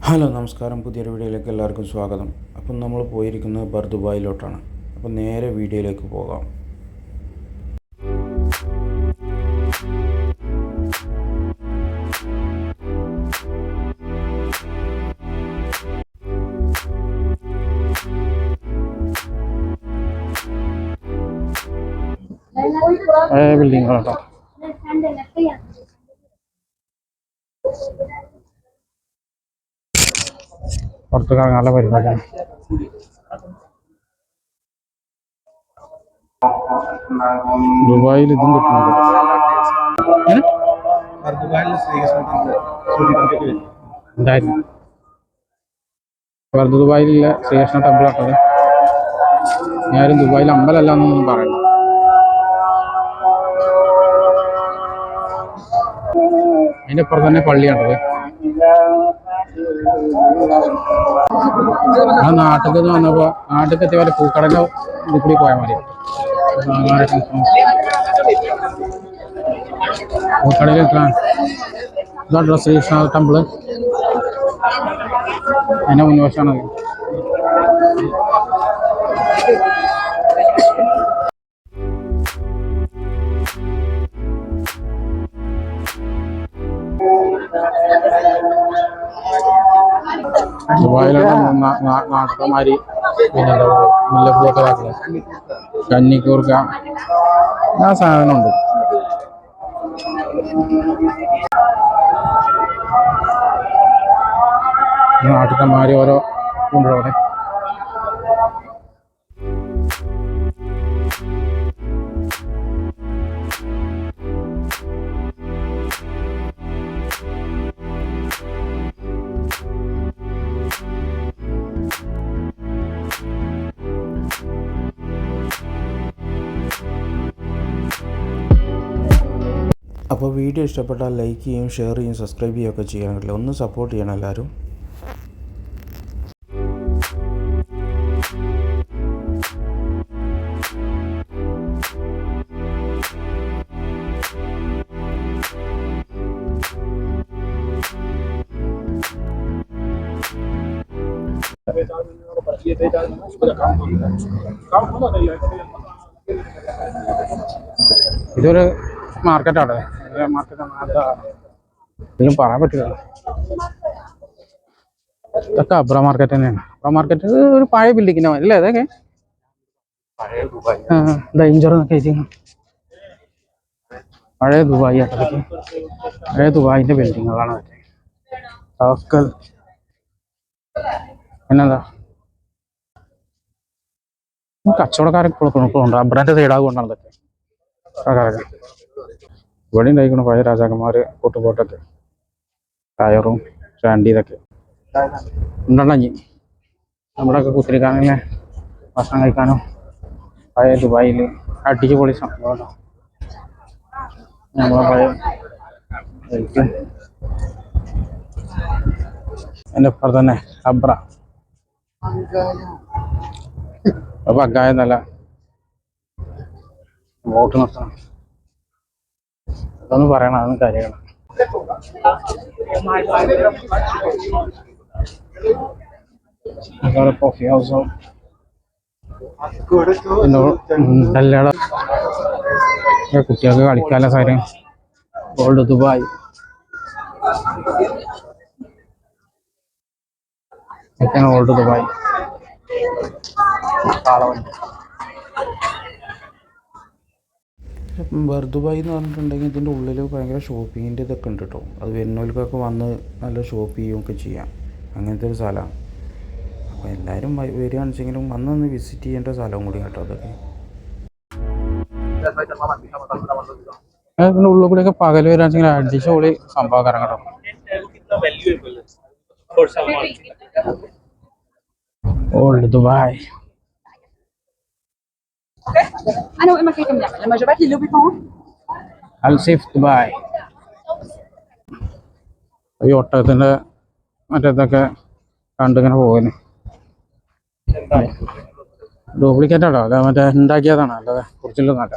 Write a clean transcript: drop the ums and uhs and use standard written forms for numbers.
Hello നമസ്കാരം, പുതിയൊരു വീഡിയോയിലേക്ക് എല്ലാവർക്കും സ്വാഗതം. അപ്പം നമ്മൾ പോയിരിക്കുന്നത് ദുബായിലോട്ടാണ്. അപ്പം നേരെ വീഡിയോയിലേക്ക് പോകാം. ബിൽഡിങ്ങുകളാട്ടോ. പുറത്ത് കറങ്ങാനുള്ള പരിപാടിയാണ്. ദുബായിൽ ഇതും കിട്ടുന്നുണ്ട്. ദുബായിലുള്ള ശ്രീകൃഷ്ണ ടെമ്പിൾ ആട്ടത്. ഞാനും ദുബായിൽ അമ്പലമല്ല എന്നൊന്നും പറയണ്ട. അതിൻ്റെ അപ്പുറം തന്നെ പള്ളിയാണത്. ആ നാട്ടിൽ വന്നപ്പോ നാട്ടിൽ എത്തിയ പോലെ പൂക്കടലോ ഇതിൽ കൂടി പോയാൽ മതി. പൂക്കടയിൽ ഇതാ ശ്രീകൃഷ്ണ ടെമ്പിള്. അതിന്റെ മുൻവശമാണത്. ദുബായിലാണ് നാട്ടന്മാര് പിന്നെ മുല്ലപ്പൂവൊക്കെ ഇതാക്കുന്നത്. കന്നിക്കൂർക്ക ആ സാധനമുണ്ട്. നാട്ടന്മാര് ഓരോ ഉണ്ട് അവിടെ. അപ്പോൾ വീഡിയോ ഇഷ്ടപ്പെട്ടാൽ ലൈക്ക് ചെയ്യും, ഷെയർ ചെയ്യും, സബ്സ്ക്രൈബ് ചെയ്യുകയൊക്കെ ചെയ്യാൻ. ഒന്ന് സപ്പോർട്ട് ചെയ്യണം എല്ലാവരും. ഇതൊരു മാർക്കറ്റാണ്. ഇതിലും പറയാൻ പറ്റില്ല. ഇതൊക്കെ അബ്ര മാർക്കറ്റ് തന്നെയാണ്. അബ്ര മാർക്കറ്റ് ഒരു പഴയ ബിൽഡിങ്ങിന്റെ അല്ലേ അതൊക്കെ ഡേഞ്ചർ എന്നൊക്കെ പഴയ ദുബായ് ആട്ടതൊക്കെ. പഴയ ദുബായിന്റെ ബിൽഡിങ്ങുകളാണ് അതൊക്കെ. പിന്നെന്താ കച്ചവടക്കാരൊക്കെ കൊടുക്കുന്നുണ്ട്. അബ്രാന്റെ സൈഡാകൊണ്ടാണ് ഇതൊക്കെ. ഇവിടെ ഉണ്ടായിക്കണം പഴയ രാജാക്കന്മാര് കൂട്ടുപോട്ടൊക്കെ, ടയറും ചാണ്ടി ഇതൊക്കെ ഉണ്ടണ്ണി. നമ്മുടെയൊക്കെ കുത്തിരിക്കാനല്ലേ ഭക്ഷണം കഴിക്കാനും പഴയ ദുബായിൽ അടിച്ച് പൊളി സംഭവമാണ്. നമ്മളെ പഴയ എൻ്റെ അപ്പുറം തന്നെ അബ്ര. അപ്പൊ അക്കായെന്നല്ല വോട്ട് നിർത്തണം അതൊന്നും പറയണം. അതൊന്നും കാര്യമാണ്. അതുപോലെ കോഫി ഹൗസും എല്ലാടെ കുട്ടികൾക്ക് കളിക്കാനുള്ള സാധനം. ഓൾഡ് ദുബായ് ഇതൊക്കെയാണ് ഓൾഡ് ദുബായ്. ദുബായ് എന്ന് പറഞ്ഞിട്ടുണ്ടെങ്കിൽ ഇതിൻ്റെ ഉള്ളിൽ ഭയങ്കര ഷോപ്പിങ്ങിൻ്റെ ഇതൊക്കെ ഉണ്ട് കേട്ടോ. അത് വരുന്നവർക്കൊക്കെ വന്ന് നല്ല ഷോപ്പ് ചെയ്യുകയൊക്കെ ചെയ്യാം. അങ്ങനത്തെ ഒരു സ്ഥലമാണ്. അപ്പോൾ എല്ലാവരും വരികയാണെന്ന് വെച്ചെങ്കിലും വന്നൊന്ന് വിസിറ്റ് ചെയ്യേണ്ട സ്ഥലവും കൂടി കേട്ടോ അതൊക്കെ. ഇതിൻ്റെ ഉള്ളിൽ കൂടെയൊക്കെ പകൽ വരികയാണെന്നുവെച്ചെങ്കിൽ അടിച്ചുപൊളി സംഭവക്കാരം കേട്ടോ. Old Dubai. انا واما كيف بنعمل لما جابت لي لوبي هون Al Seef Dubai. ഈ ഒട്ടകത്തിൻ്റെ മറ്റേതൊക്കെ കണ്ടിങ്ങനെ പോകുന്നു. ഡ്യൂപ്ലിക്കേറ്റ് ആട്ടോ. അത് മറ്റേ ഉണ്ടാക്കിയതാണ്, അല്ലാതെ കുറിച്ചുള്ള നാട്ട.